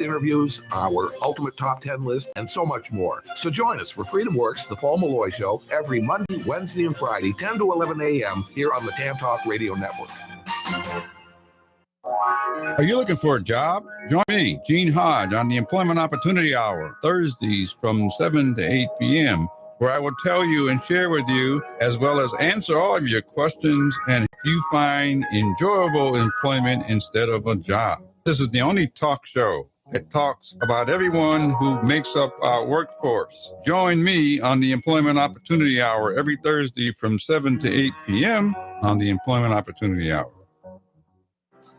interviews, our ultimate top 10 list, and so much more. So join us for Freedom Works, the Paul Malloy Show, every Monday, Wednesday, and Friday, 10 to 11 a.m. here on the Tam Talk Radio Network. Are you looking for a job? Join me, Gene Hodge, on the Employment Opportunity Hour, Thursdays from 7 to 8 p.m., where I will tell you and share with you, as well as answer all of your questions and help you find enjoyable employment instead of a job. This is the only talk show that talks about everyone who makes up our workforce. Join me on the Employment Opportunity Hour every Thursday from 7 to 8 p.m. on the Employment Opportunity Hour.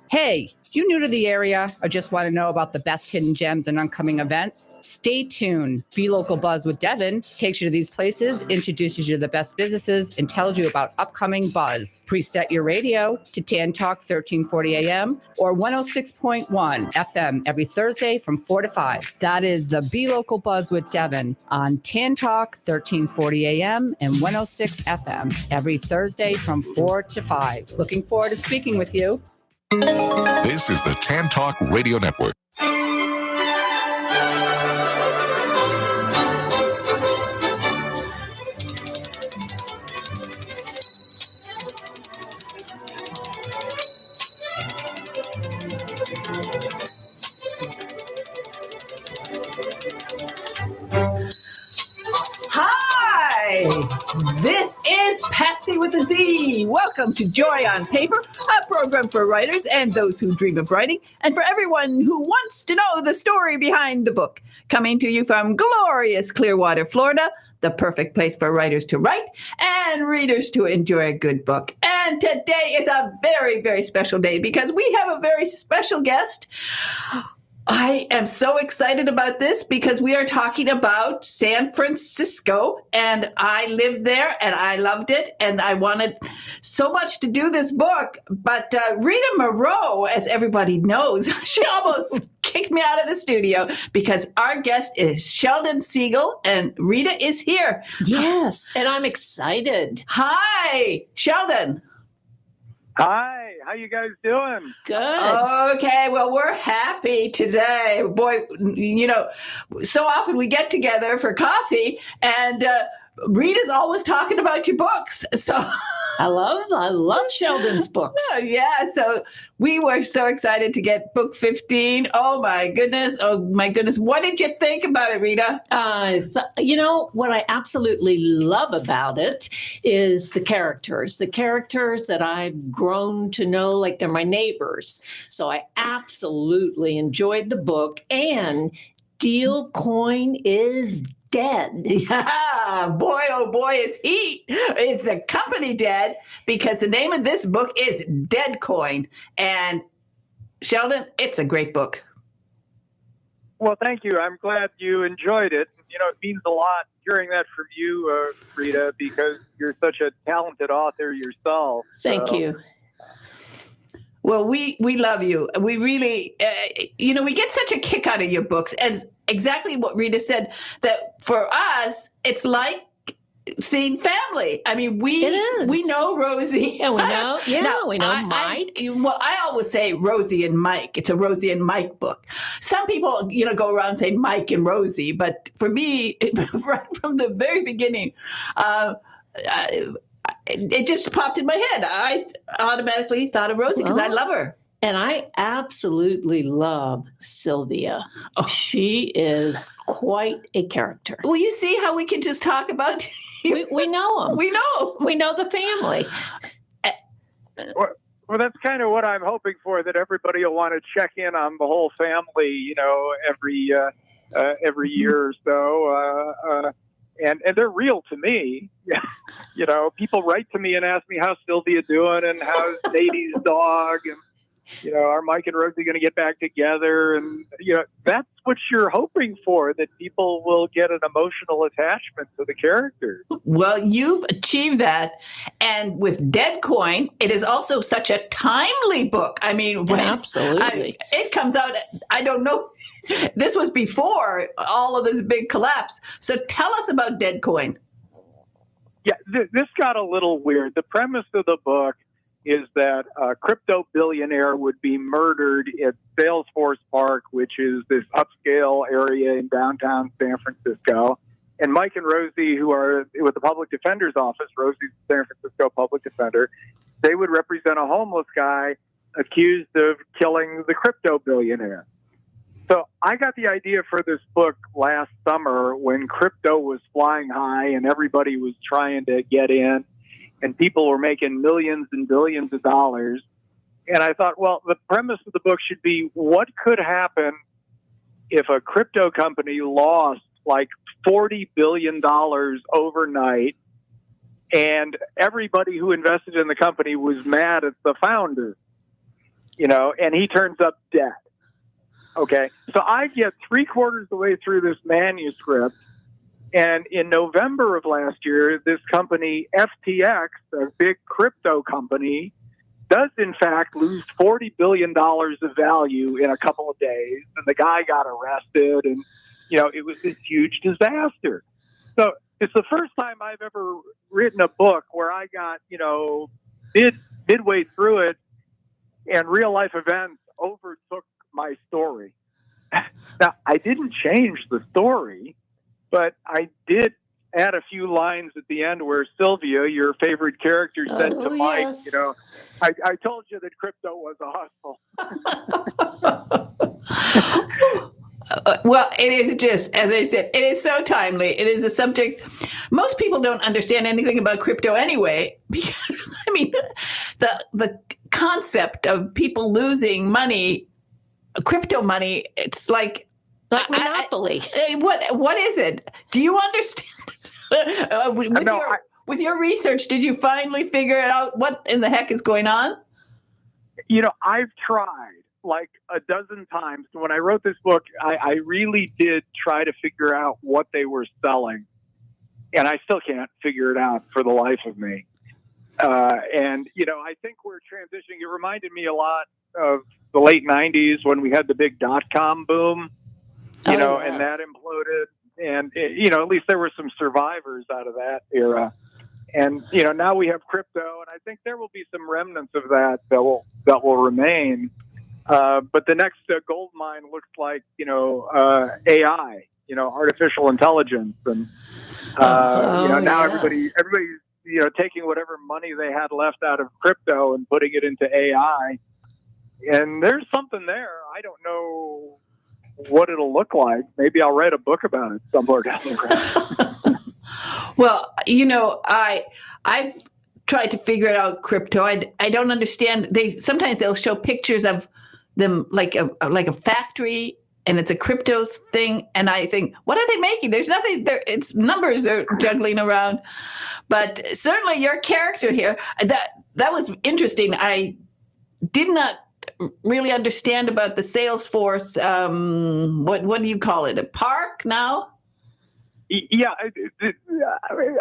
Hey, you new to the area or just want to know about the best hidden gems and upcoming events? Stay tuned. Be Local Buzz with Devin takes you to these places, introduces you to the best businesses, and tells you about upcoming buzz. Preset your radio to Tan Talk 1340 AM or 106.1 FM every Thursday from 4 to 5. That is the Be Local Buzz with Devin on Tan Talk 1340 AM and 106 FM every Thursday from 4 to 5. Looking forward to speaking with you. This is the Tam Talk Radio Network. Hi, this is Patsy with a Z. Welcome to Joy on Paper, a program for writers and those who dream of writing, and for everyone who wants to know the story behind the book. Coming to you from glorious Clearwater, Florida, the perfect place for writers to write and readers to enjoy a good book. And today is a very, very special day because we have a very special guest. I am so excited about this because we are talking about San Francisco, and I lived there and I loved it, and I wanted so much to do this book. But Rita Moreau, as everybody knows, she almost kicked me out of the studio because our guest is Sheldon Siegel, and Rita is here. Yes, and I'm excited. Hi, Sheldon. Hi, how you guys doing? Good. Okay, well, we're happy today. Boy, you know, so often we get together for coffee, and Rita's always talking about your books. So I love Sheldon's books. Yeah, so we were so excited to get book 15. Oh my goodness. What did you think about it, Rita? You know, what I absolutely love about it is the characters that I've grown to know, like they're my neighbors. So I absolutely enjoyed the book, and Deal Coin is dead. Yeah, boy, oh boy, is the company dead, because the name of this book is Dead Coin. And Sheldon, it's a great book. Well, thank you. I'm glad you enjoyed it. You know, it means a lot hearing that from you, Rita, because you're such a talented author yourself. Thank you. Well, we love you. We really, we get such a kick out of your books. And exactly what Rita said, that for us, it's like seeing family. I mean, we know Rosie. Yeah, we know Mike. I always say Rosie and Mike. It's a Rosie and Mike book. Some people, go around saying Mike and Rosie, but for me, right from the very beginning, it just popped in my head. I automatically thought of Rosie because I love her. And I absolutely love Sylvia. Oh. She is quite a character. Well, you see how we can just talk about we know them. We know the family. Well, that's kind of what I'm hoping for, that everybody will want to check in on the whole family, every year or so. And they're real to me. People write to me and ask me how's Sylvia doing and how's Dade's dog, and are Mike and Rosie going to get back together? And that's what you're hoping for, that people will get an emotional attachment to the characters. Well, you've achieved that, and with Dead Coin, it is also such a timely book. I mean, absolutely, it comes out. I don't know. This was before all of this big collapse. So tell us about Dead Coin. Yeah, this got a little weird. The premise of the book is that a crypto billionaire would be murdered at Salesforce Park, which is this upscale area in downtown San Francisco. And Mike and Rosie, who are with the public defender's office, Rosie's the San Francisco public defender, they would represent a homeless guy accused of killing the crypto billionaire. So I got the idea for this book last summer when crypto was flying high and everybody was trying to get in and people were making millions and billions of dollars. And I thought, well, the premise of the book should be what could happen if a crypto company lost like $40 billion overnight and everybody who invested in the company was mad at the founder, and he turns up dead. Okay. So I get 3/4 of the way through this manuscript. And in November of last year, this company, FTX, a big crypto company, does in fact lose $40 billion of value in a couple of days. And the guy got arrested and, it was this huge disaster. So it's the first time I've ever written a book where I got, midway through it and real life events overtook my story. Now, I didn't change the story, but I did add a few lines at the end where Sylvia, your favorite character, said to Mike, yes. I told you that crypto was a hustle. Well, it is just, as I said, it is so timely. It is a subject most people don't understand anything about crypto anyway. Because, the concept of people losing money, crypto money, it's like monopoly. What is it? Do you understand? With your research, did you finally figure out what in the heck is going on? I've tried like a dozen times. When I wrote this book, I really did try to figure out what they were selling. And I still can't figure it out for the life of me. I think we're transitioning. It reminded me a lot of the late 90s when we had the big .com boom, and that imploded. And, at least there were some survivors out of that era. And, now we have crypto, and I think there will be some remnants of that will remain. But the next gold mine looks like, AI, artificial intelligence. And, now everybody's, taking whatever money they had left out of crypto and putting it into AI. And there's something there. I don't know what it'll look like. Maybe I'll write a book about it somewhere down the road. Well, I've tried to figure it out. Crypto. I don't understand. Sometimes they'll show pictures of them like a factory, and it's a crypto thing. And I think, what are they making? There's nothing there. It's numbers are juggling around. But certainly your character here, that was interesting. I did not really understand about the Salesforce. What do you call it? A park now? Yeah,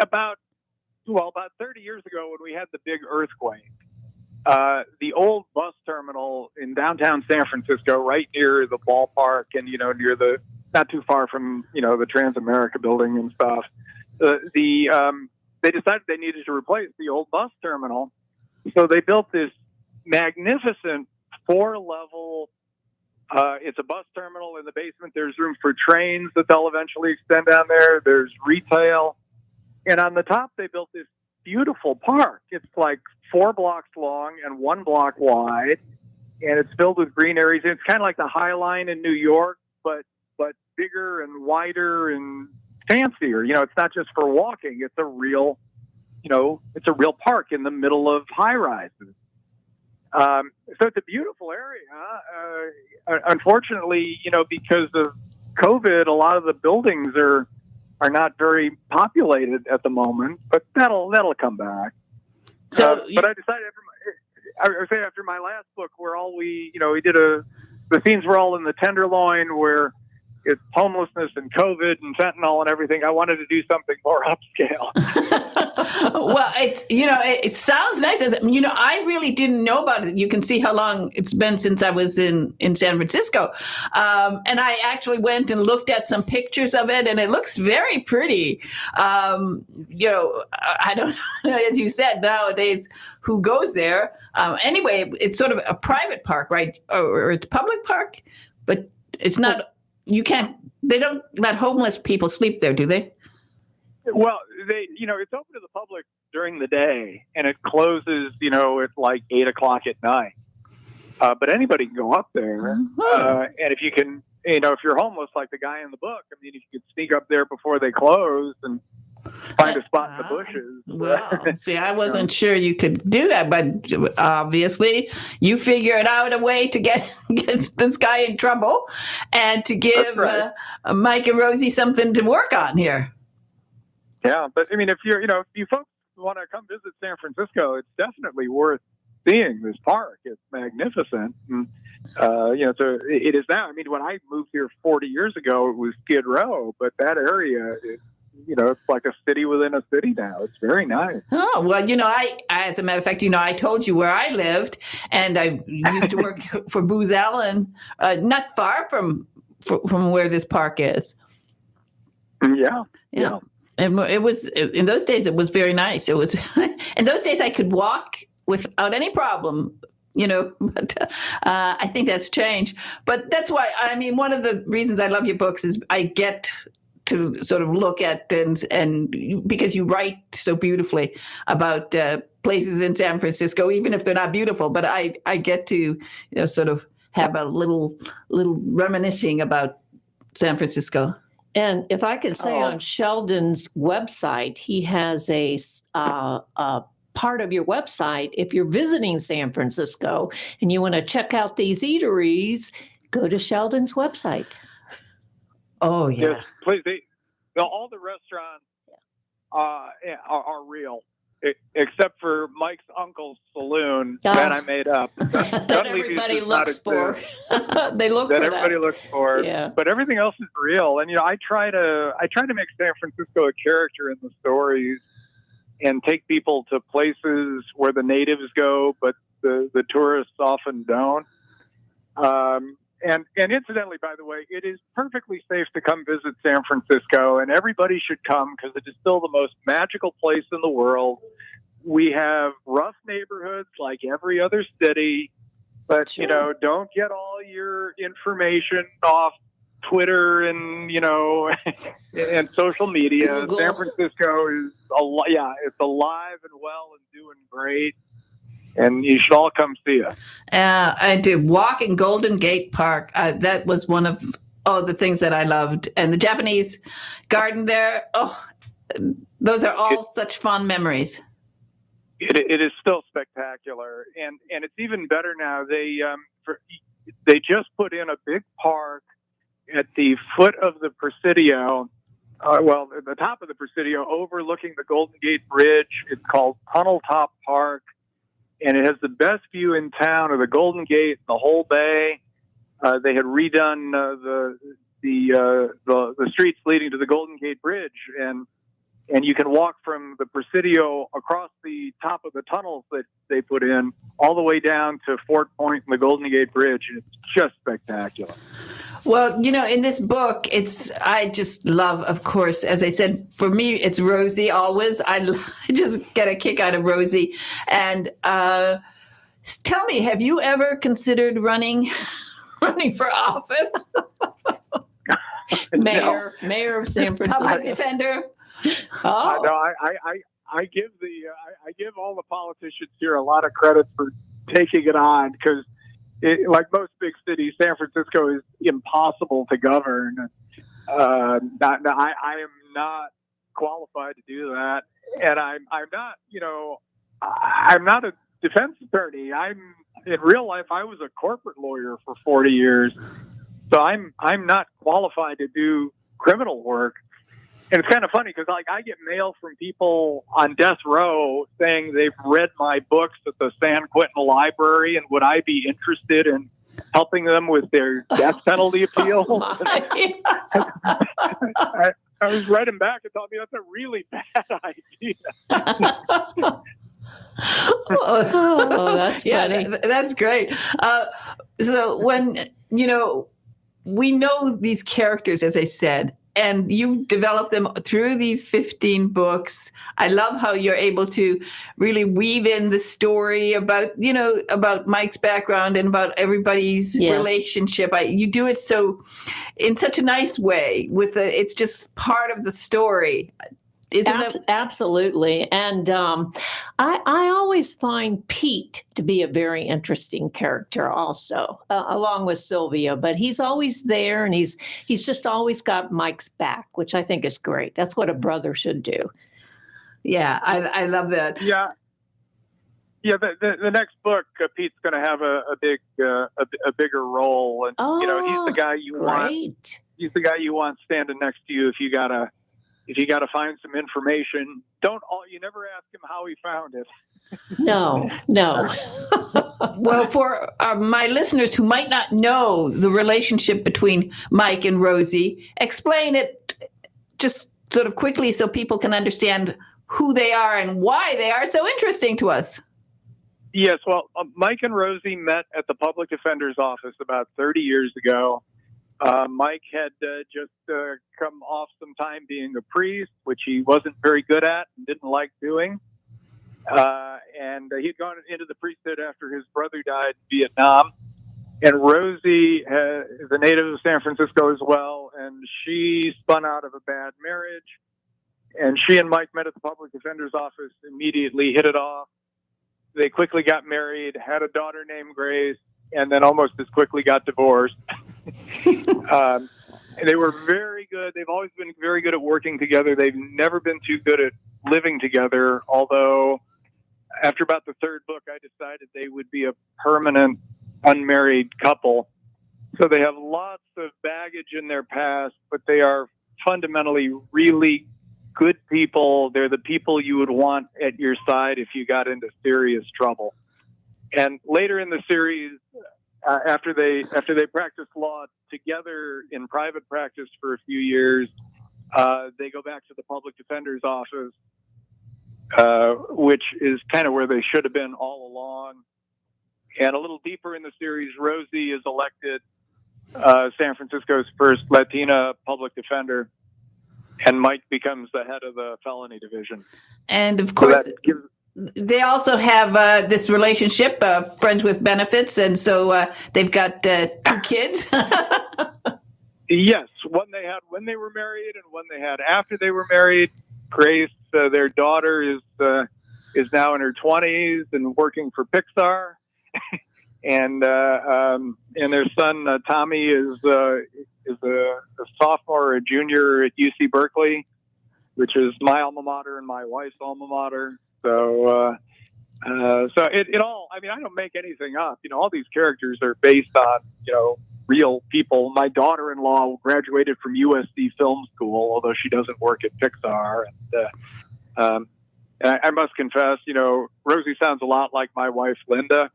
about 30 years ago when we had the big earthquake, the old bus terminal in downtown San Francisco, right near the ballpark and, near not too far from, the Transamerica building and stuff, they decided they needed to replace the old bus terminal. So they built this magnificent 4-level, it's a bus terminal. In the basement, there's room for trains that they'll eventually extend down there. There's retail. And on the top, they built this beautiful park. It's like 4 blocks long and 1 block wide. And it's filled with green areas. It's kind of like the High Line in New York, but bigger and wider and fancier. It's not just for walking. It's a real park in the middle of high rises. So it's a beautiful area. Unfortunately, because of COVID, a lot of the buildings are not very populated at the moment, but that'll come back. So, but I decided after my last book, where we did the scenes were all in the Tenderloin, where it's homelessness and COVID and fentanyl and everything. I wanted to do something more upscale. Well, it sounds nice. I really didn't know about it. You can see how long it's been since I was in San Francisco. And I actually went and looked at some pictures of it, and it looks very pretty. I don't know, as you said, nowadays, who goes there? Anyway, it's sort of a private park, right? Or it's a public park, but it's not, they don't let homeless people sleep there, do they? Well, it's open to the public during the day, and it closes, at like 8:00 at night. But anybody can go up there. And if you can, if you're homeless, like the guy in the book, I mean, if you could sneak up there before they close and find a spot in the bushes. Well, see, I wasn't sure you could do that, but obviously you figured out a way to get this guy in trouble and to give Mike and Rosie something to work on here. Yeah, but I mean, if you folks want to come visit San Francisco, it's definitely worth seeing this park. It's magnificent. And, so it is now. I mean, when I moved here 40 years ago, it was Skid Row, but that area it's like a city within a city now. It's very nice. Oh, well, I as a matter of fact, I told you where I lived, and I used to work for Booz Allen, not far from where this park is. Yeah. And it was, in those days, it was very nice. It was, in those days, I could walk without any problem. But I think that's changed. But that's why, one of the reasons I love your books is I get to sort of look at things, and because you write so beautifully about places in San Francisco, even if they're not beautiful, but I get to sort of have a little reminiscing about San Francisco. And if I could say on Sheldon's website, he has a part of your website. If you're visiting San Francisco and you want to check out these eateries, go to Sheldon's website. Oh, yeah. Yes, please. All the restaurants are real, except for Mike's uncle's saloon that I made up. That everybody looks for. They look for that. Everybody looks for. Yeah. But everything else is real. And I try to make San Francisco a character in the stories, and take people to places where the natives go, but the tourists often don't. And incidentally, by the way, it is perfectly safe to come visit San Francisco, and everybody should come because it is still the most magical place in the world. We have rough neighborhoods like every other city, but, Sure. Don't get all your information off Twitter and, and social media. Google. San Francisco is, it's alive and well and doing great. And you should all come see us. I did walk in Golden Gate Park. That was one of the things that I loved. And the Japanese garden there, those are all such fond memories. It is still spectacular. And it's even better now. They just put in a big park at the foot of the Presidio, at the top of the Presidio, overlooking the Golden Gate Bridge. It's called Tunnel Top Park. And it has the best view in town of the Golden Gate, the whole bay. They had redone the streets leading to the Golden Gate Bridge, and you can walk from the Presidio across the top of the tunnels that they put in all the way down to Fort Point and the Golden Gate Bridge. And it's just spectacular. Well, in this book, I just love, of course, as I said, for me, it's Rosie always. I just get a kick out of Rosie. And tell me, have you ever considered running for office? Mayor of San Francisco. Public defender? Oh. No, I give all the politicians here a lot of credit for taking it on, because like most big cities, San Francisco is impossible to govern. I am not qualified to do that, and I'm not a defense attorney. In real life, I was a corporate lawyer for 40 years, so I'm not qualified to do criminal work. And it's kind of funny because I get mail from people on death row saying they've read my books at the San Quentin Library, and would I be interested in helping them with their death penalty appeal. I was writing back and thought, that's a really bad idea. Oh, that's funny. That's great. So when, we know these characters, as I said, and you've developed them through these 15 books. I love how you're able to really weave in the story about Mike's background and about everybody's relationship. You do it in such a nice way it's just part of the story. Absolutely. And I always find Pete to be a very interesting character also, along with Sylvia. But he's always there, and he's just always got Mike's back, which I think is great. That's what a brother should do. Yeah, I love that. Yeah. Yeah, the next book, Pete's going to have a bigger role, and he's the guy you want. He's the guy you want standing next to you if you gotta find some information. You never ask him how he found it. No. Well, for my listeners who might not know the relationship between Mike and Rosie, explain it just sort of quickly so people can understand who they are and why they are so interesting to us. Yes, well, Mike and Rosie met at the public defender's office about 30 years ago. Mike had just come off some time being a priest, which he wasn't very good at and didn't like doing. And he'd gone into the priesthood after his brother died in Vietnam. And Rosie is a native of San Francisco as well, and she spun out of a bad marriage. And she and Mike met at the public defender's office, immediately hit it off. They quickly got married, had a daughter named Grace, and then almost as quickly got divorced. They were very good. They've always been very good at working together. They've never been too good at living together, although after about the third book, I decided they would be a permanent unmarried couple. So they have lots of baggage in their past, but they are fundamentally really good people. They're the people you would want at your side if you got into serious trouble. And later in the series, after they practiced law together in private practice for a few years, they go back to the public defender's office, which is kind of where they should have been all along. And a little deeper in the series, Rosie is elected San Francisco's first Latina public defender, and Mike becomes the head of the felony division. And of course, they also have this relationship, friends with benefits, and so they've got 2 kids. Yes, one they had when they were married, and one they had after they were married. Grace, their daughter, is now in her 20s and working for Pixar, and their son Tommy is a sophomore or a junior at UC Berkeley, which is my alma mater and my wife's alma mater. So it all, I mean, I don't make anything up. All these characters are based on, real people. My daughter-in-law graduated from USC Film School, although she doesn't work at Pixar. And I must confess, Rosie sounds a lot like my wife, Linda.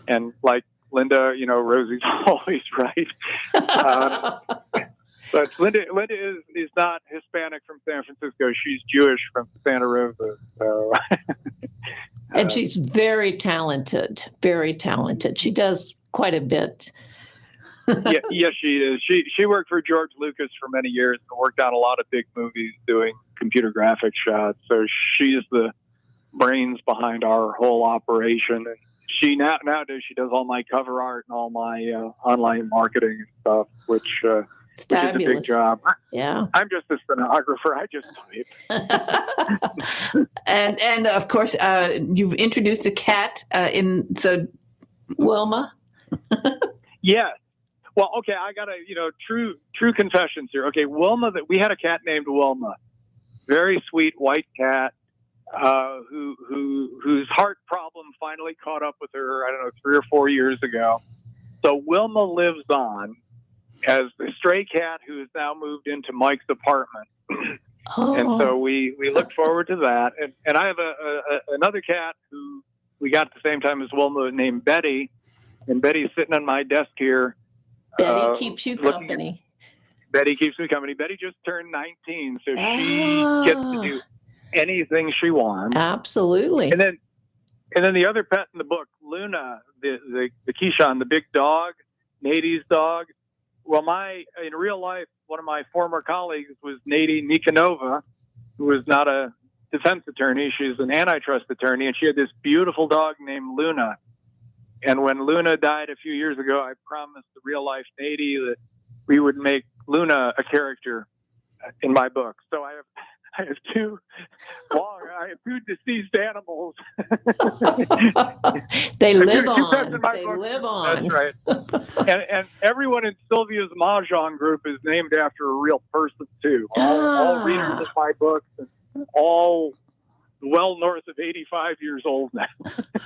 And like Linda, Rosie's always right. But Linda is not Hispanic from San Francisco. She's Jewish from Santa Rosa. So, and she's very talented, very talented. She does quite a bit. Yes, she is. She worked for George Lucas for many years and worked on a lot of big movies doing computer graphic shots. So she's the brains behind our whole operation. And she nowadays she does all my cover art and all my online marketing and stuff, which is a big job. Yeah, I'm just a stenographer. I just type. and of course, you've introduced a cat Wilma. Yes. Well, okay, I got true confessions here. Okay, Wilma, we had a cat named Wilma, very sweet white cat, whose heart problem finally caught up with her, 3 or 4 years ago. So Wilma lives on as the stray cat who has now moved into Mike's apartment. Oh. And so we look forward to that. And I have another cat who we got at the same time as Wilma named Betty. and Betty's sitting on my desk here. Betty keeps you looking company. Betty keeps me company. Betty just turned 19, so she gets to do anything she wants. Absolutely. And then the other pet in the book, Luna, the Keyshawn, the big dog, Nady's dog. Well, in real life, one of my former colleagues was Nady Nikonova, who was not a defense attorney. She's an antitrust attorney, and she had this beautiful dog named Luna. And when Luna died a few years ago, I promised the real life Nady that we would make Luna a character in my book. So I have two deceased animals. They live on. They live on. That's right. and everyone in Sylvia's Mahjong group is named after a real person too. All readers of my books, and all well north of 85 years old now.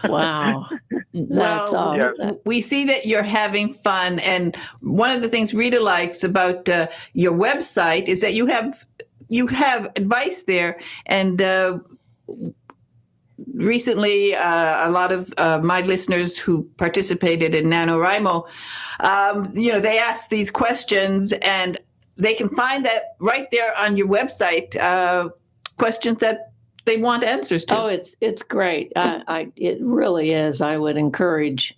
Wow. That's we see that you're having fun. And one of the things Rita likes about your website is that you have advice there. And recently, a lot of my listeners who participated in NaNoWriMo, they asked these questions, and they can find that right there on your website, questions that they want answers to. Oh, it's great. It really is. I would encourage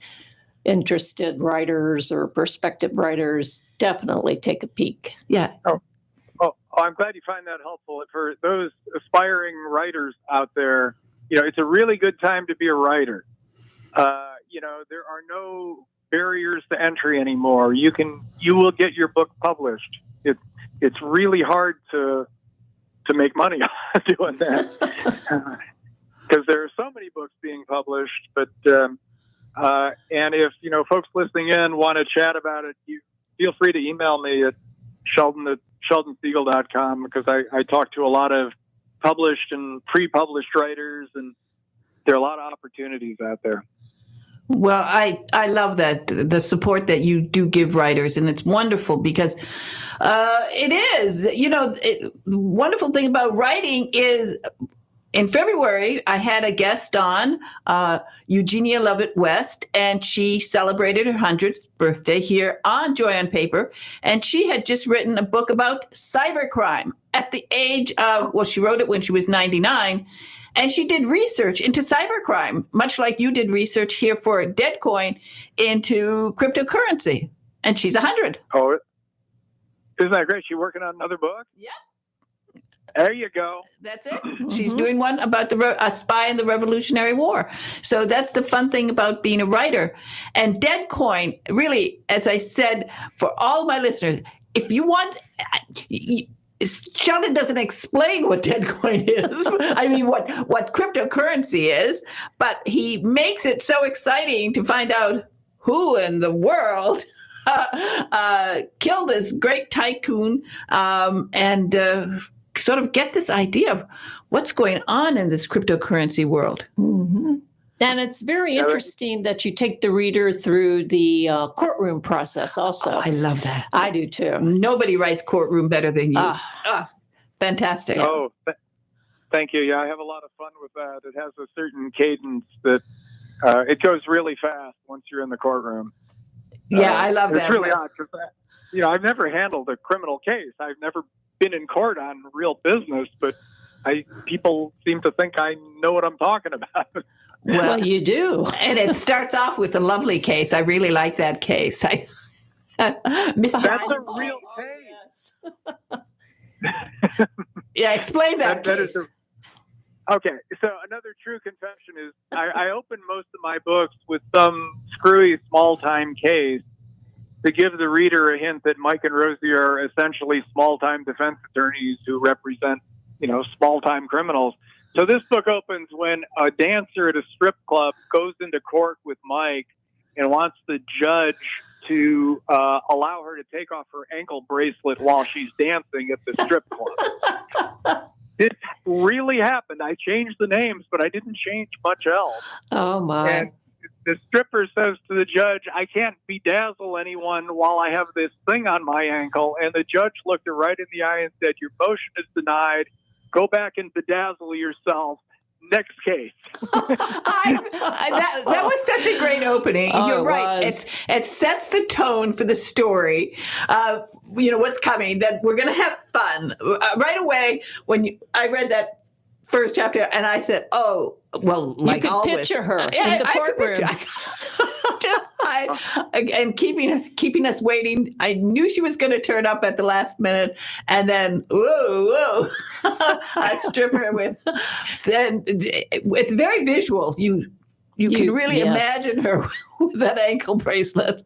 interested writers or prospective writers, definitely take a peek. Yeah. Oh, I'm glad you find that helpful. For those aspiring writers out there, it's a really good time to be a writer. There are no barriers to entry anymore. You will get your book published. It's really hard to make money doing that because there are so many books being published. But and if folks listening in want to chat about it, you feel free to email me at sheldonsiegel.com, because I talk to a lot of published and pre-published writers, and there are a lot of opportunities out there. Well, I love that, the support that you do give writers, and it's wonderful because it is, the wonderful thing about writing is in February, I had a guest on, Eugenia Lovett West, and she celebrated her 100th birthday here on Joy on Paper, and she had just written a book about cybercrime at the age of, she wrote it when she was 99, and she did research into cybercrime, much like you did research here for Deadcoin into cryptocurrency. And she's 100. Oh, isn't that great? She's working on another book? Yeah. There you go. That's it. She's doing one about a spy in the Revolutionary War. So that's the fun thing about being a writer. And Deadcoin, really, as I said, for all my listeners, if you want... Sheldon doesn't explain what Deadcoin is. I mean, what cryptocurrency is, but he makes it so exciting to find out who in the world killed this great tycoon and sort of get this idea of what's going on in this cryptocurrency world. Mm-hmm. And it's very interesting that you take the reader through the courtroom process also. Oh, I love that. I do too. Nobody writes courtroom better than you. Fantastic. Oh, thank you. Yeah, I have a lot of fun with that. It has a certain cadence that it goes really fast once you're in the courtroom. Yeah, I love that. It's really odd because I've never handled a criminal case. I've never been in court on real business, but people seem to think I know what I'm talking about. Well, you do. And it starts off with a lovely case. I really like that case. That's a real case. Yeah, explain that case. Okay, so another true confession is I open most of my books with some screwy small-time case to give the reader a hint that Mike and Rosie are essentially small-time defense attorneys who represent, small-time criminals. So this book opens when a dancer at a strip club goes into court with Mike and wants the judge to allow her to take off her ankle bracelet while she's dancing at the strip club. This really happened. I changed the names, but I didn't change much else. Oh, my. And the stripper says to the judge, I can't bedazzle anyone while I have this thing on my ankle. And the judge looked her right in the eye and said, your motion is denied. Go back and bedazzle yourself. Next case. That was such a great opening. Oh, You're it right. was. It sets the tone for the story. What's coming. That we're going to have fun right away. When I read that first chapter, and I said, "Oh, well, like you could always." picture her in the I could courtroom. picture- and keeping us waiting. I knew she was going to turn up at the last minute, and then whoa, I strip her with. Then it's very visual. You can really yes. imagine her with that ankle bracelet.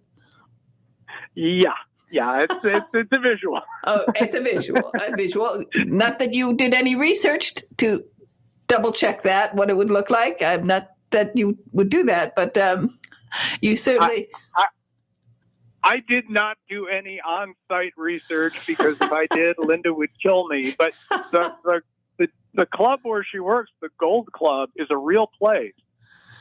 Yeah, it's a visual. Oh, it's a visual. Not that you did any research to double check that what it would look like. I'm not that you would do that, but you certainly. I did not do any on-site research because if I did, Linda would kill me. But the club where she works, the Gold Club, is a real place.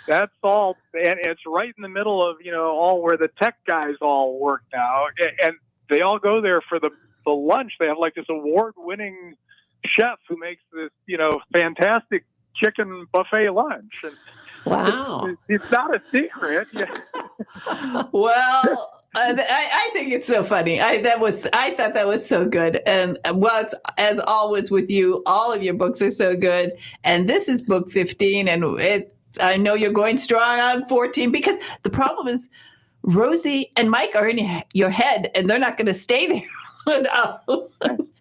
That's all, and it's right in the middle of all where the tech guys all work now, and they all go there for the lunch. They have like this award-winning chef who makes this fantastic chicken buffet lunch. And Wow. it's not a secret. Well, I think it's so funny. I thought that was so good. And it's, as always with you, all of your books are so good. And this is book 15, and I know you're going strong on 14 because the problem is Rosie and Mike are in your head, and they're not going to stay there. No.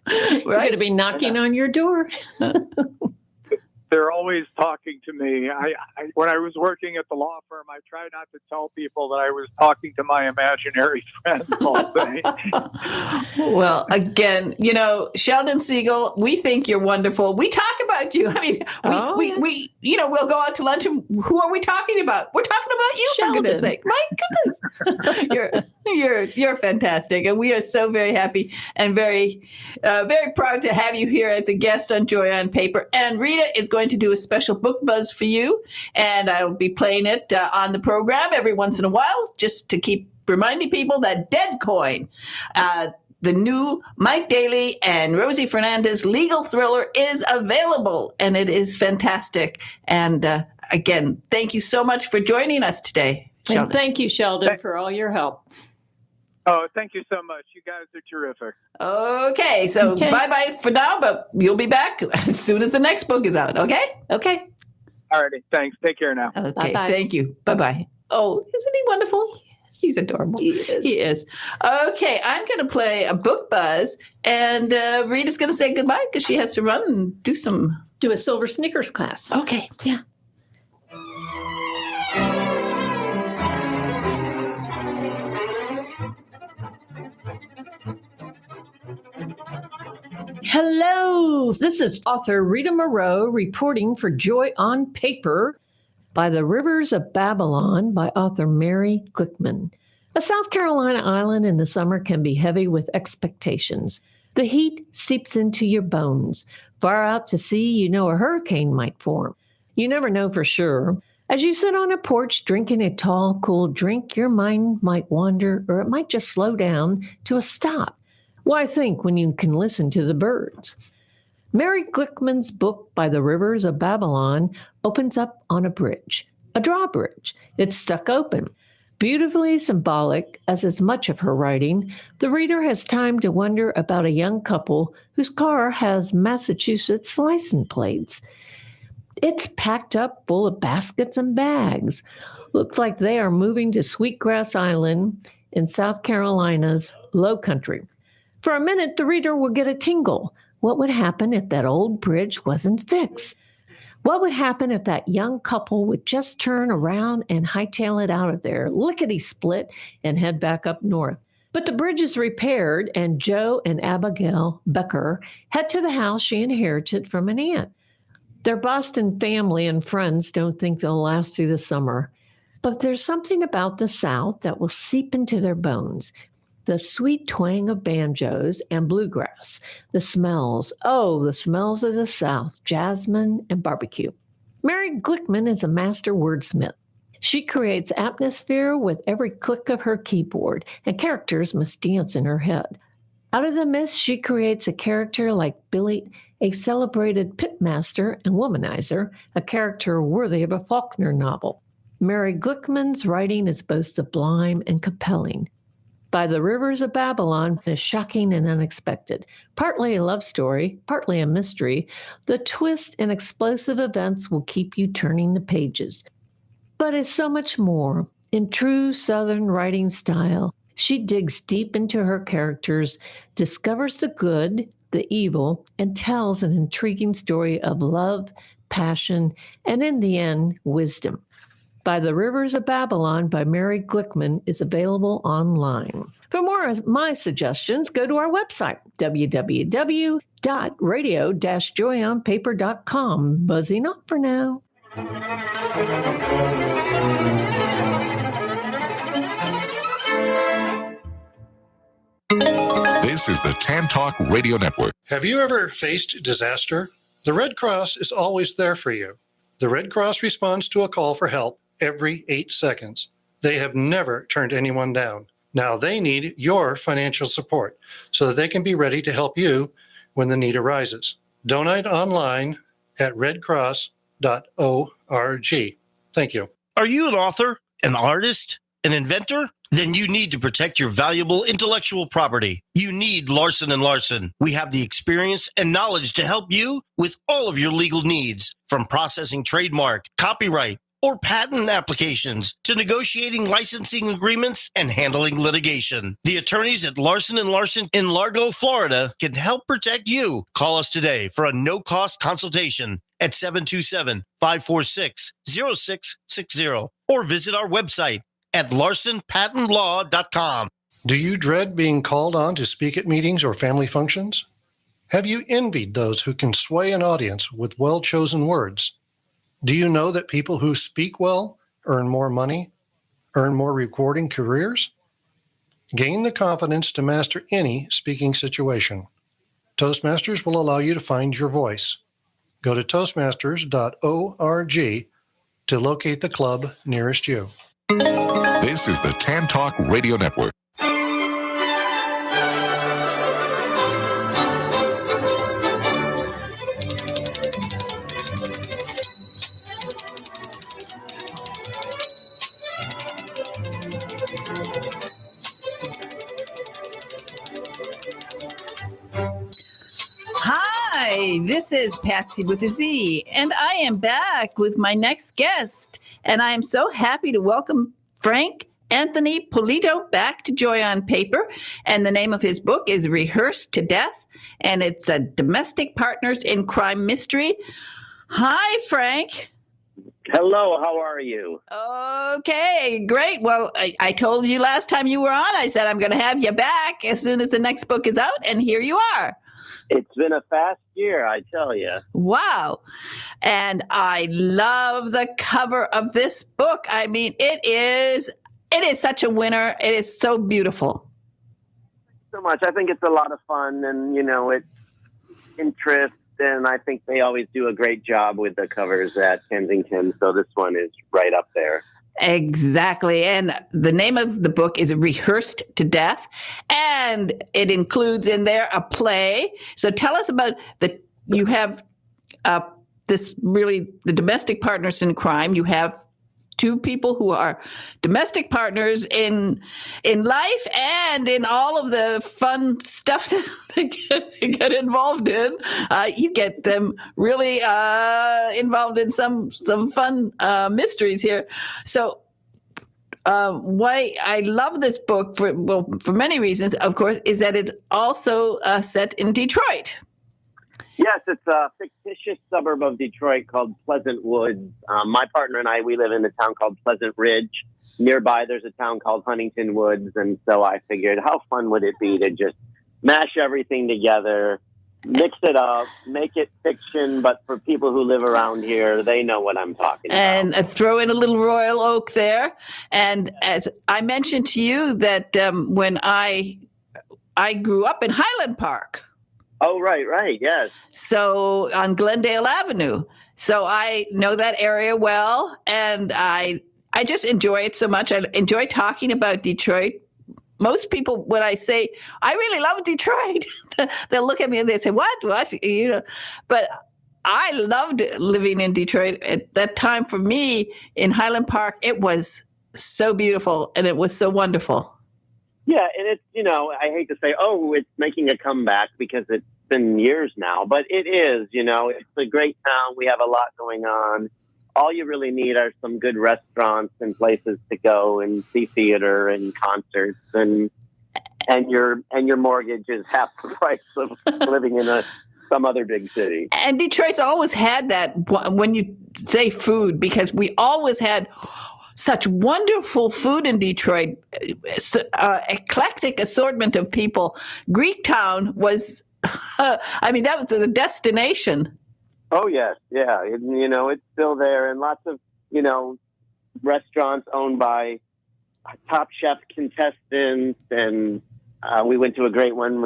We're going to be knocking on your door. They're always talking to me. When I was working at the law firm, I tried not to tell people that I was talking to my imaginary friends all day. Well, again, Sheldon Siegel, we think you're wonderful. We talk about you. I mean, we we'll go out to lunch, and who are we talking about? We're talking about you, Sheldon. for goodness sake. My goodness. You're fantastic. And we are so very happy and very, very proud to have you here as a guest on Joy on Paper. And Rita is going to do a special book buzz for you, and I'll be playing it on the program every once in a while, just to keep reminding people that Dead Coin, the new Mike Daly and Rosie Fernandez legal thriller, is available, and it is fantastic. And again, thank you so much for joining us today, Sheldon. And thank you, Sheldon, for all your help. Oh, thank you so much. You guys are terrific. Okay, so bye-bye for now, but you'll be back as soon as the next book is out, okay? Okay. All righty. Thanks. Take care now. Okay, Bye-bye. Thank you. Bye-bye. Oh, isn't he wonderful? He's adorable. He is. He is. Okay, I'm going to play a book buzz, and Rita's going to say goodbye because she has to run and do a Silver Snickers class. Okay. Yeah. Hello, this is author Rita Moreau reporting for Joy on Paper. By the Rivers of Babylon by author Mary Glickman. A South Carolina island in the summer can be heavy with expectations. The heat seeps into your bones. Far out to sea, a hurricane might form. You never know for sure. As you sit on a porch drinking a tall, cool drink, your mind might wander, or it might just slow down to a stop. Why think when you can listen to the birds? Mary Glickman's book By the Rivers of Babylon opens up on a bridge, a drawbridge. It's stuck open. Beautifully symbolic, as is much of her writing, the reader has time to wonder about a young couple whose car has Massachusetts license plates. It's packed up full of baskets and bags. Looks like they are moving to Sweetgrass Island in South Carolina's Low Country. For a minute, the reader will get a tingle. What would happen if that old bridge wasn't fixed? What would happen if that young couple would just turn around and hightail it out of there, lickety-split, and head back up north? But the bridge is repaired, and Joe and Abigail Becker head to the house she inherited from an aunt. Their Boston family and friends don't think they'll last through the summer. But there's something about the South that will seep into their bones. The sweet twang of banjos and bluegrass, the smells of the South, jasmine and barbecue. Mary Glickman is a master wordsmith. She creates atmosphere with every click of her keyboard, and characters must dance in her head. Out of the mist, she creates a character like Billy, a celebrated pitmaster and womanizer, a character worthy of a Faulkner novel. Mary Glickman's writing is both sublime and compelling. By the Rivers of Babylon is shocking and unexpected. Partly a love story, partly a mystery, the twist and explosive events will keep you turning the pages. But it's so much more. In true Southern writing style, she digs deep into her characters, discovers the good, the evil, and tells an intriguing story of love, passion, and in the end, wisdom. By the Rivers of Babylon by Mary Glickman is available online. For more of my suggestions, go to our website, www.radio-joyonpaper.com. Buzzing up for now. This is the Tan Talk Radio Network. Have you ever faced disaster? The Red Cross is always there for you. The Red Cross responds to a call for help every 8 seconds. They have never turned anyone down. Now they need your financial support so that they can be ready to help you when the need arises. Donate online at redcross.org. Thank you. Are you an author, an artist, an inventor? Then you need to protect your valuable intellectual property. You need Larson & Larson. We have the experience and knowledge to help you with all of your legal needs, from processing trademark, copyright, or patent applications to negotiating licensing agreements and handling litigation. The attorneys at Larson & Larson in Largo, Florida can help protect you. Call us today for a no-cost consultation at 727-546-0660 or visit our website at larsonpatentlaw.com. Do you dread being called on to speak at meetings or family functions? Have you envied those who can sway an audience with well-chosen words? Do you know that people who speak well earn more money, earn more rewarding careers? Gain the confidence to master any speaking situation. Toastmasters will allow you to find your voice. Go to toastmasters.org to locate the club nearest you. This is the Tan Talk Radio Network. Hi, this is Patsy with a Z, and I am back with my next guest. And I am so happy to welcome Frank Anthony Polito back to Joy on Paper. And the name of his book is Rehearsed to Death, and it's a domestic partners in crime mystery. Hi, Frank. Hello, how are you? Okay, great. Well, I told you last time you were on, I said I'm going to have you back as soon as the next book is out, and here you are. It's been a fast year, I tell you. Wow. And I love the cover of this book. I mean, it is such a winner. It is so beautiful. So much. I think it's a lot of fun, and, it's interest, and I think they always do a great job with the covers at Kensington, so this one is right up there. Exactly. And the name of the book is Rehearsed to Death, and it includes in there a play. So tell us about you have the domestic partners in crime. You have two people who are domestic partners in life and in all of the fun stuff that they get involved in. You get them really involved in some fun mysteries here. So why I love this book for many reasons, of course, is that it's also set in Detroit. Yes, it's a fictitious suburb of Detroit called Pleasant Woods. My partner and I, we live in a town called Pleasant Ridge. Nearby, there's a town called Huntington Woods. And so I figured, how fun would it be to just mash everything together, mix it up, make it fiction, but for people who live around here, they know what I'm talking about. And throw in a little Royal Oak there. And as I mentioned to you that when I grew up in Highland Park. Oh, right, yes. So on Glendale Avenue. So I know that area well, and I just enjoy it so much. I enjoy talking about Detroit most people, when I say, I really love Detroit, they'll look at me and they say, what? But I loved living in Detroit. At that time for me in Highland Park, it was so beautiful and it was so wonderful. Yeah, and it's, I hate to say, it's making a comeback because it's been years now, but it is, it's a great town. We have a lot going on. All you really need are some good restaurants and places to go and see theater and concerts, and your mortgage is half the price of living in some other big city. And Detroit's always had that when you say food, because we always had such wonderful food in Detroit, eclectic assortment of people. Greektown was, that was the destination. Oh, yes. Yeah. It's still there. And lots of, restaurants owned by Top Chef contestants. And we went to a great one.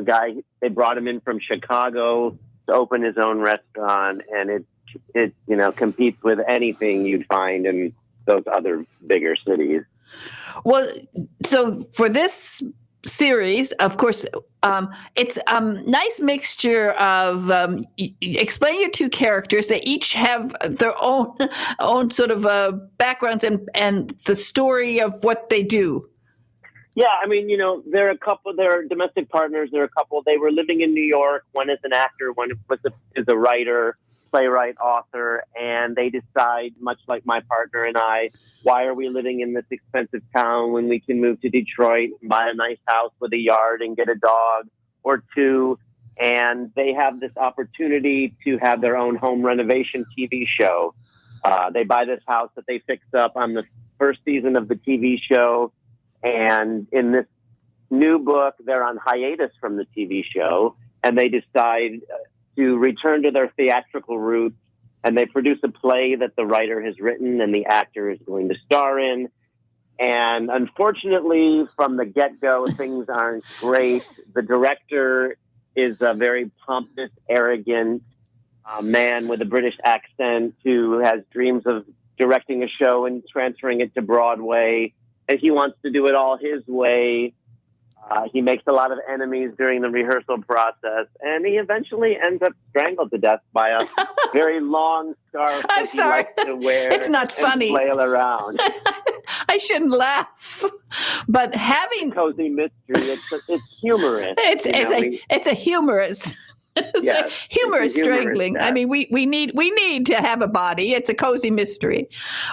They brought him in from Chicago to open his own restaurant. And it competes with anything you'd find in those other bigger cities. Well, so for this series, of course, it's a nice mixture of explain your two characters. They each have their own sort of backgrounds and the story of what they do. Yeah, they're a couple. They're domestic partners. They're a couple. They were living in New York. One is an actor. One is a writer, playwright, author, and they decide, much like my partner and I, why are we living in this expensive town when we can move to Detroit and buy a nice house with a yard and get a dog or two? And they have this opportunity to have their own home renovation TV show. They buy this house that they fix up on the first season of the TV show. And in this new book, they're on hiatus from the TV show, and they decide to return to their theatrical roots, and they produce a play that the writer has written and the actor is going to star in. And unfortunately, from the get-go, things aren't great. The director is a very pompous, arrogant man with a British accent who has dreams of directing a show and transferring it to Broadway, and he wants to do it all his way. He makes a lot of enemies during the rehearsal process, and he eventually ends up strangled to death by a very long scarf that he likes to wear. It's not funny. And flail around. I shouldn't laugh, but having cozy mystery, it's humorous. It's a humorous. Yes, humorous strangling. We need to have a body. It's a cozy mystery,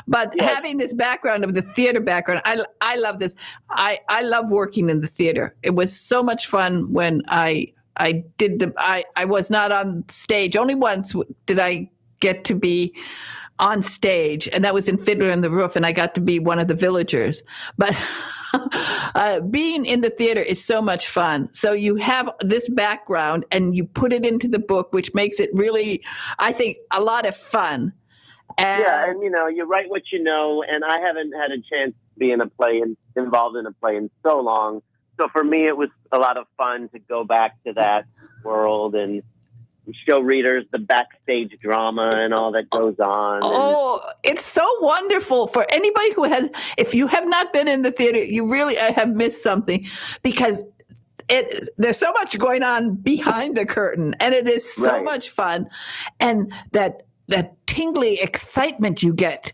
but having this background of the theater background, I love this. I love working in the theater. It was so much fun when I did I was not on stage. Only once did I get to be on stage, and that was in Fiddler on the Roof, and I got to be one of the villagers. But being in the theater is so much fun. So you have this background and you put it into the book, which makes it really, I think, a lot of fun. And you write what you know, and I haven't had a chance to be in a play and involved in a play in so long. So for me, it was a lot of fun to go back to that world and show readers the backstage drama and all that goes on. It's so wonderful for anybody who has, if you have not been in the theater, you really have missed something, because there's so much going on behind the curtain, and it is so much fun. And that tingly excitement you get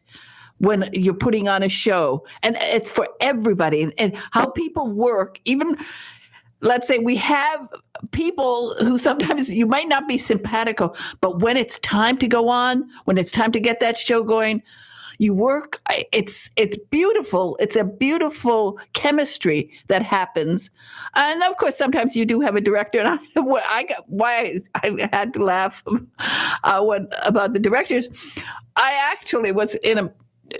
when you're putting on a show, and it's for everybody, and how people work. Even, let's say we have people who sometimes you might not be simpatico, but when it's time to go on, when it's time to get that show going, you work. It's beautiful. It's a beautiful chemistry that happens. And of course, sometimes you do have a director. And I had to laugh about the directors. I actually was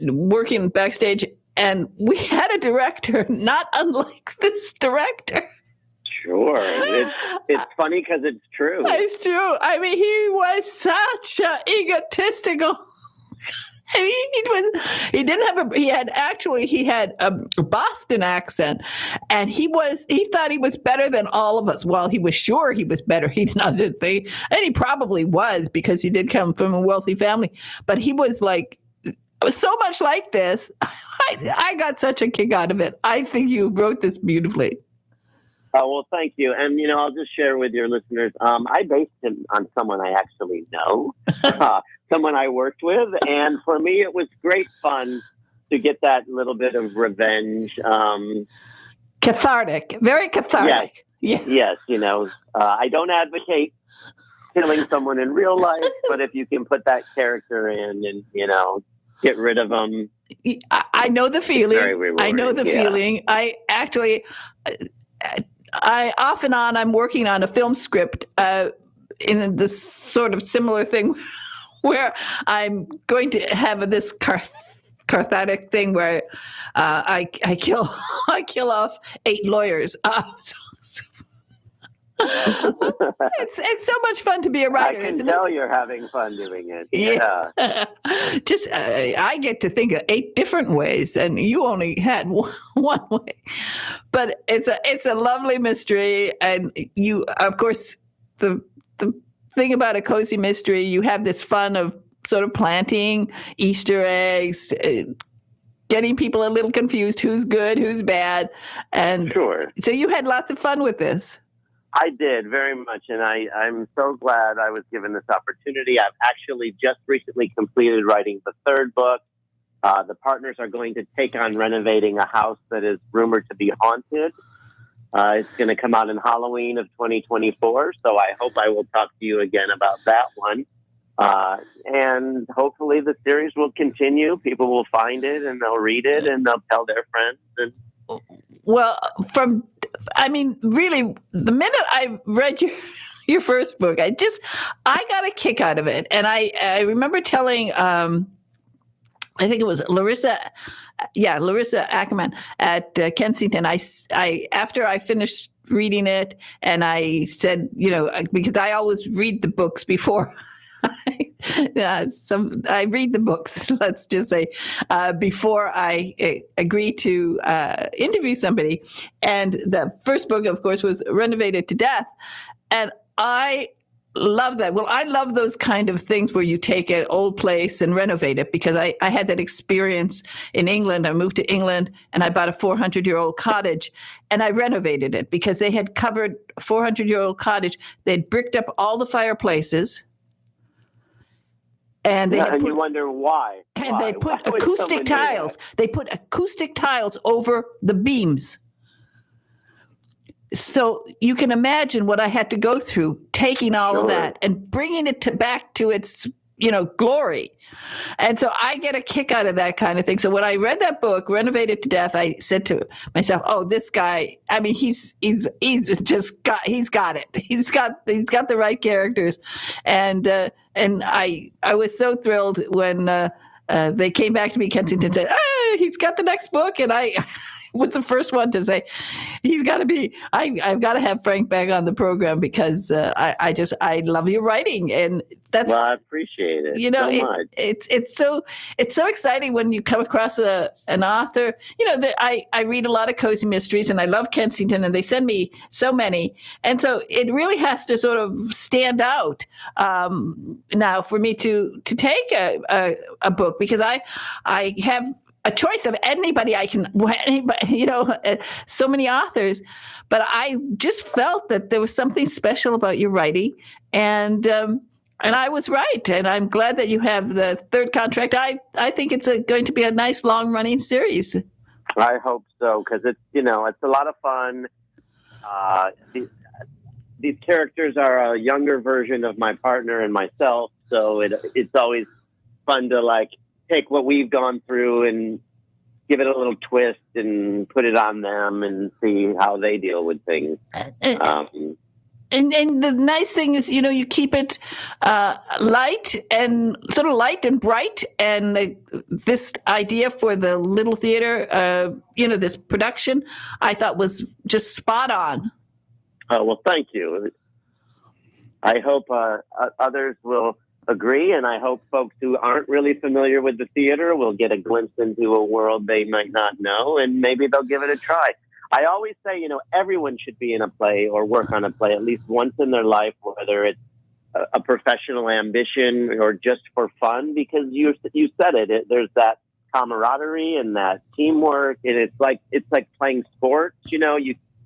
working backstage, and we had a director not unlike this director. Sure. It's funny because it's true. It's true. He was such an egotistical. He had a Boston accent, and he thought he was better than all of us. Well, he was sure he was better. He did not think, and he probably was, because he did come from a wealthy family, but he was so much like this. I got such a kick out of it. I think you wrote this beautifully. Well, thank you. And, I'll just share with your listeners, I based him on someone I actually know, someone I worked with. And for me, it was great fun to get that little bit of revenge. Cathartic, very cathartic. Yes. I don't advocate killing someone in real life, but if you can put that character in and, get rid of them. I know the feeling. Very rewarding. I know the feeling. I off and on, I'm working on a film script in this sort of similar thing where I'm going to have this cathartic thing where I kill off 8 lawyers. It's so much fun to be a writer, isn't it? I can tell you're having fun doing it. Yeah. Just I get to think of 8 different ways, and you only had one way. But it's a lovely mystery, and you, of course, the thing about a cozy mystery, you have this fun of sort of planting Easter eggs, getting people a little confused, who's good, who's bad, and sure. So you had lots of fun with this. I did very much, and I'm so glad I was given this opportunity. I've actually just recently completed writing the 3rd book. The partners are going to take on renovating a house that is rumored to be haunted. It's going to come out in Halloween of 2024, so I hope I will talk to you again about that one. And hopefully the series will continue. People will find it, and they'll read it, and they'll tell their friends. Well, really, the minute I read your first book, I got a kick out of it. And I remember telling, I think it was Larissa Ackerman at Kensington. I after I finished reading it, and I said, because I always read the books before. I read the books, let's just say, before I agree to interview somebody. And the first book, of course, was Renovated to Death. And I love that. Well, I love those kind of things where you take an old place and renovate it, because I had that experience in England. I moved to England and I bought a 400-year-old cottage, and I renovated it because they had covered a 400-year-old cottage. They'd bricked up all the fireplaces. And you wonder why. And they put acoustic tiles. They put acoustic tiles over the beams. So you can imagine what I had to go through, taking all of that and bringing it back to its, glory. And so I get a kick out of that kind of thing. So when I read that book, Renovated to Death, I said to myself, "Oh, this guy! I mean, he's got it. He's got the right characters." And I was so thrilled when they came back to me, Kensington, said, "Hey, he's got the next book," and I was the first one to say, "He's got to be." I've got to have Frank back on the program, because I love your writing, and that's. Well, I appreciate it. So much. It's so exciting when you come across an author. I read a lot of cozy mysteries, and I love Kensington, and they send me so many, and so it really has to sort of stand out now for me to take a book, because I have a choice of anybody so many authors, but I just felt that there was something special about your writing, and I was right, and I'm glad that you have the 3rd contract. I think it's going to be a nice long running series. I hope so, because it's a lot of fun. These characters are a younger version of my partner and myself, so it's always fun to take what we've gone through and give it a little twist and put it on them and see how they deal with things. And the nice thing is, you keep it light and bright. And this idea for the little theater, this production, I thought was just spot on. Oh, well, thank you. I hope others will agree, and I hope folks who aren't really familiar with the theater will get a glimpse into a world they might not know, and maybe they'll give it a try. I always say, everyone should be in a play or work on a play at least once in their life, whether it's a professional ambition or just for fun, because you said it, there's that camaraderie and that teamwork, and it's like playing sports.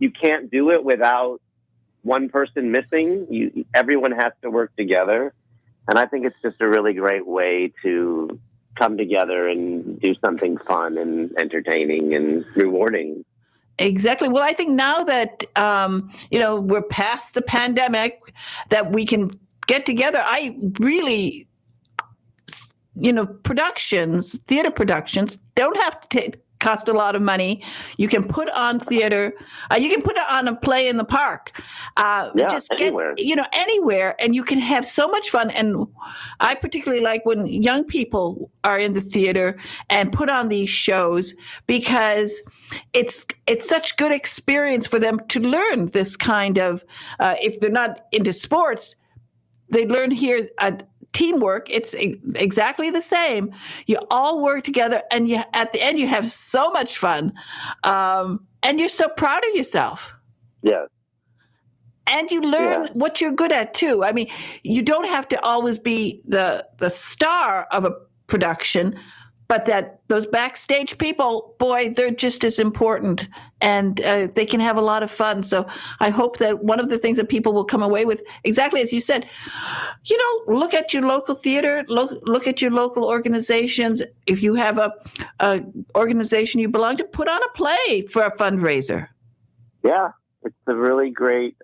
you can't do it without one person missing. Everyone has to work together. And I think it's just a really great way to come together and do something fun and entertaining and rewarding. Exactly. Well, I think now that, we're past the pandemic, that we can get together. I really, theater productions don't have to cost a lot of money. You can put on theater. You can put on a play in the park. Anywhere. Anywhere, and you can have so much fun. And I particularly like when young people are in the theater and put on these shows, because it's such good experience for them to learn this kind of. If they're not into sports, they learn here teamwork. It's exactly the same. You all work together, and at the end you have so much fun, and you're so proud of yourself. Yes. And you learn what you're good at too. I mean, you don't have to always be the star of a production, but that those backstage people, boy, they're just as important, and they can have a lot of fun. So I hope that one of the things that people will come away with, exactly as you said, look at your local theater, look at your local organizations. If you have a organization you belong to, put on a play for a fundraiser. Yeah, it's a really great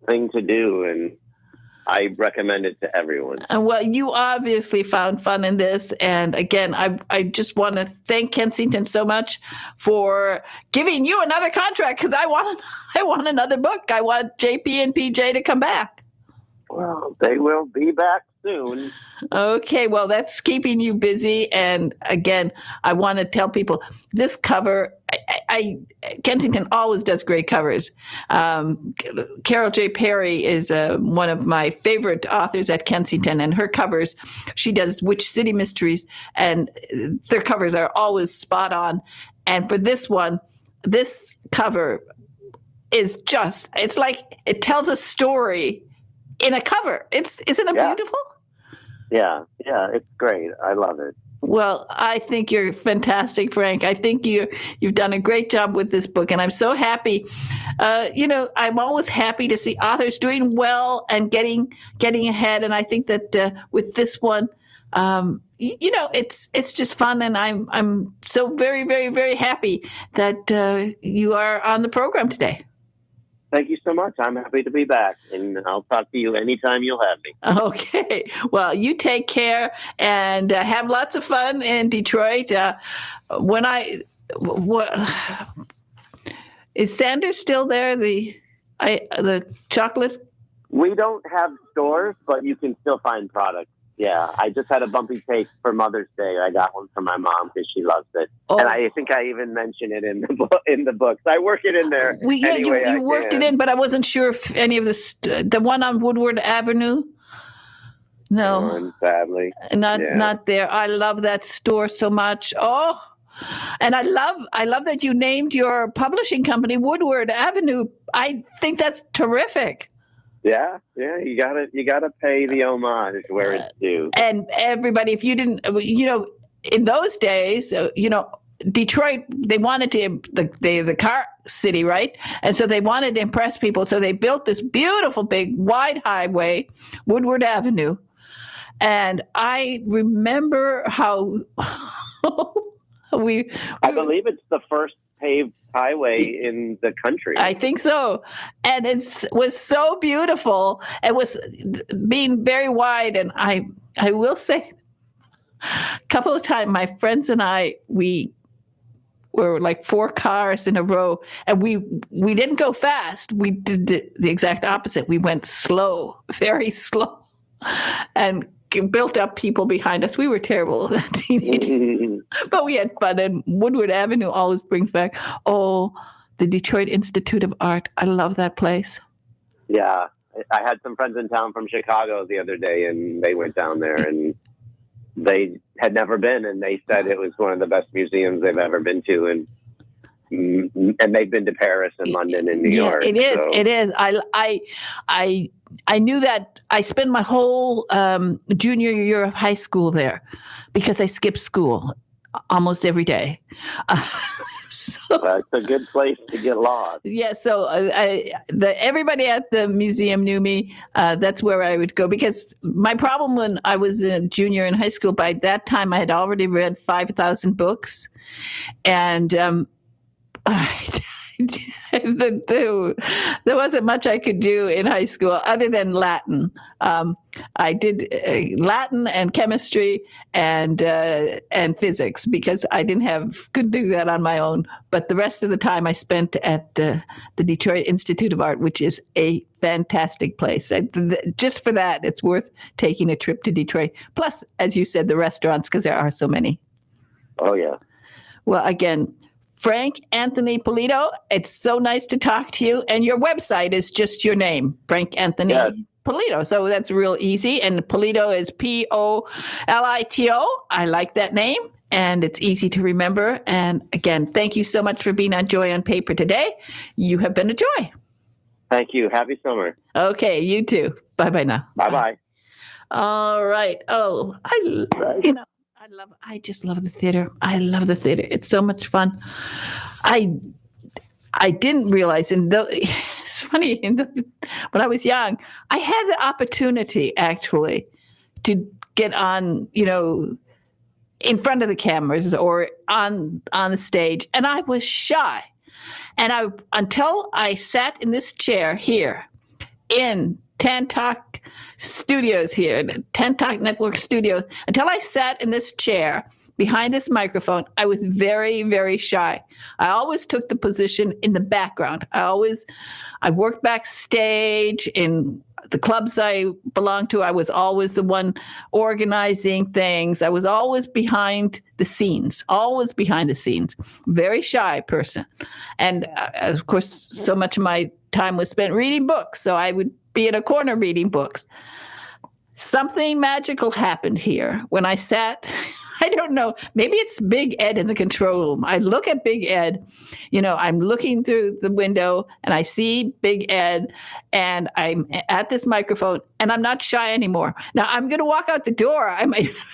thing to do, and I recommend it to everyone. Well, you obviously found fun in this. And again, I just want to thank Kensington so much for giving you another contract, because I want another book. I want JP and PJ to come back. Well, they will be back soon. Okay, well, that's keeping you busy. And again, I want to tell people this cover, Kensington always does great covers. Carol J. Perry is one of my favorite authors at Kensington, and her covers, she does Witch City Mysteries, and their covers are always spot on. And for this one, this cover is it's like it tells a story in a cover. Isn't it beautiful? Yeah, it's great. I love it. Well, I think you're fantastic, Frank. I think you've done a great job with this book, and I'm so happy. I'm always happy to see authors doing well and getting ahead. And I think that with this one, it's just fun, and I'm so very, very, very happy that you are on the program today. Thank you so much. I'm happy to be back, and I'll talk to you anytime you'll have me. Okay. Well, you take care and have lots of fun in Detroit. Is Sanders still there? The chocolate? We don't have stores, but you can still find products. Yeah, I just had a bumpy cake for Mother's Day. I got one for my mom because she loves it, and I think I even mention it in the books. I work it in there. You worked it in, but I wasn't sure if any of the one on Woodward Avenue. No, sadly, not there. I love that store so much. Oh, and I love that you named your publishing company Woodward Avenue. I think that's terrific. Yeah, you gotta pay the homage where it's due. And everybody, if you didn't, in those days, Detroit, they wanted to the car city, right? And so they wanted to impress people, so they built this beautiful, big, wide highway, Woodward Avenue. And I remember how I believe it's the first paved highway in the country. I think so. And it was so beautiful. It was being very wide. And I will say, a couple of times, my friends and I, we were like 4 cars in a row, and we didn't go fast. We did the exact opposite. We went slow, very slow, and built up people behind us. We were terrible as teenagers, but we had fun. And Woodward Avenue always brings back, the Detroit Institute of Art. I love that place. Yeah. I had some friends in town from Chicago the other day, and they went down there, and they had never been, and they said it was one of the best museums they've ever been to. And they've been to Paris and London and New York. It is. So. It is. I knew that. I spent my whole junior year of high school there because I skipped school almost every day. So, It's a good place to get lost. yeah, so everybody at the museum knew me. That's where I would go, because my problem when I was a junior in high school, by that time I had already read 5,000 books, and there wasn't much I could do in high school other than Latin. I did Latin and chemistry and physics, because I couldn't do that on my own. But the rest of the time I spent at the Detroit Institute of Art, which is a fantastic place. Just for that, it's worth taking a trip to Detroit. Plus, as you said, the restaurants, because there are so many. Oh, yeah. Well, again, Frank Anthony Polito, it's so nice to talk to you. And your website is just your name, Frank Anthony Polito. So that's real easy. And Polito is Polito. I like that name. And it's easy to remember. And again, thank you so much for being on Joy on Paper today. You have been a joy. Thank you. Happy summer. Okay, you too. Bye-bye now. Bye-bye. All right. Oh, I just love the theater. I love the theater. It's so much fun. I didn't realize, it's funny, when I was young, I had the opportunity actually to get on, in front of the cameras or on the stage, and I was shy. And until I sat in this chair here in TAN Talk Studios here, the TAN Talk Network Studios, until I sat in this chair behind this microphone, I was very, very shy. I always took the position in the background. I worked backstage in the clubs I belonged to. I was always the one organizing things. I was always behind the scenes, very shy person. And of course, so much of my time was spent reading books. So I would be in a corner reading books. Something magical happened here when I sat. I don't know. Maybe it's Big Ed in the control room. I look at Big Ed, I'm looking through the window and I see Big Ed, and I'm at this microphone and I'm not shy anymore. Now I'm going to walk out the door.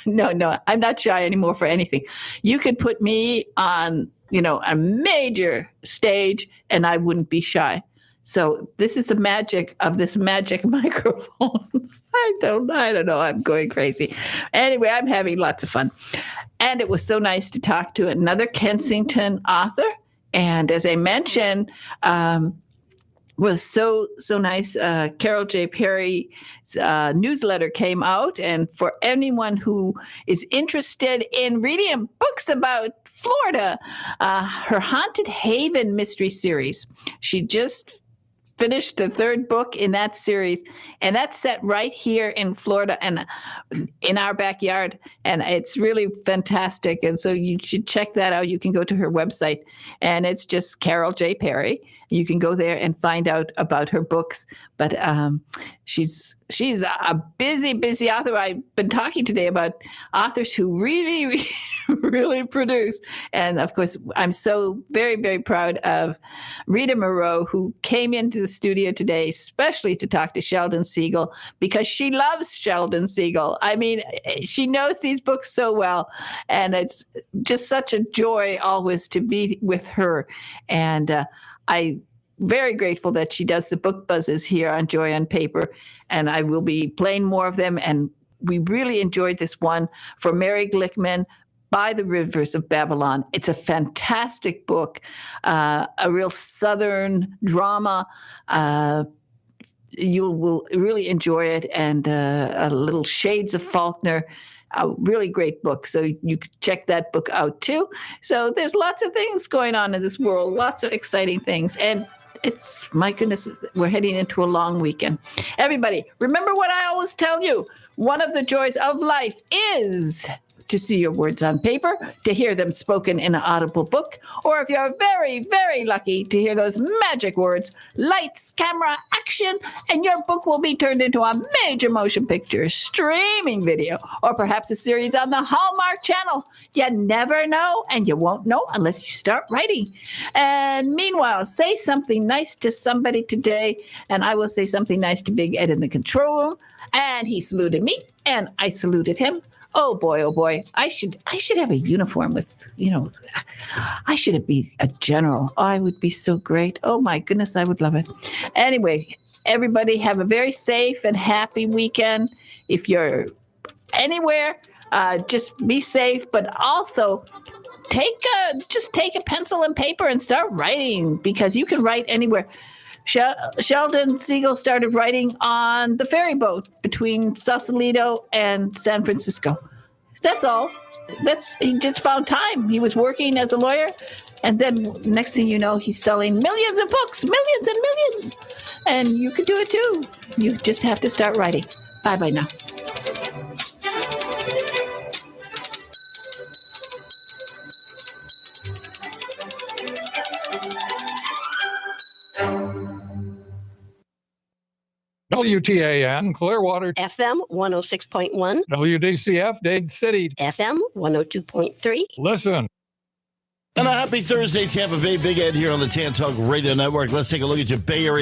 No, I'm not shy anymore for anything. You could put me on, a major stage and I wouldn't be shy. So this is the magic of this magic microphone. I don't know. I'm going crazy. Anyway, I'm having lots of fun. And it was so nice to talk to another Kensington author. And as I mentioned, was so nice. Carol J. Perry's newsletter came out. And for anyone who is interested in reading books about Florida, her Haunted Haven mystery series, she just finished the third book in that series, and that's set right here in Florida and in our backyard, and it's really fantastic. And so you should check that out. You can go to her website, and it's just Carol J. Perry. You can go there and find out about her books. But she's a busy author. I've been talking today about authors who really, really produce. And of course, I'm so very, very proud of Rita Moreau, who came into the studio today, especially to talk to Sheldon Siegel, because she loves Sheldon Siegel. I mean, she knows these books so well. And it's just such a joy always to be with her. And I'm very grateful that she does the book buzzes here on Joy on Paper, and I will be playing more of them. And we really enjoyed this one for Mary Glickman, By the Rivers of Babylon. It's a fantastic book, a real Southern drama. You will really enjoy it, and a little shades of Faulkner. A really great book. So you can check that book out too. So there's lots of things going on in this world, lots of exciting things. And it's, my goodness, we're heading into a long weekend. Everybody, remember what I always tell you. One of the joys of life is to see your words on paper, to hear them spoken in an audible book, or if you're very, very lucky to hear those magic words, lights, camera, action, and your book will be turned into a major motion picture, streaming video, or perhaps a series on the Hallmark Channel. You never know, and you won't know unless you start writing. And meanwhile, say something nice to somebody today, and I will say something nice to Big Ed in the control room, and he saluted me, and I saluted him. Oh boy. I should have a uniform with, I should be a general. I would be so great. Oh my goodness, I would love it. Anyway, everybody have a very safe and happy weekend. If you're anywhere, just be safe, but also take a pencil and paper and start writing, because you can write anywhere. Sheldon Siegel started writing on the ferry boat between Sausalito and San Francisco. That's all. He just found time. He was working as a lawyer, and then next thing you know, he's selling millions of books, millions and millions. And you could do it too. You just have to start writing. Bye now. WTAN, Clearwater. FM 106.1. WDCF, Dade City. FM 102.3. Listen. And a happy Thursday, Tampa Bay. Big Ed here on the Tan Talk Radio Network. Let's take a look at your Bay Area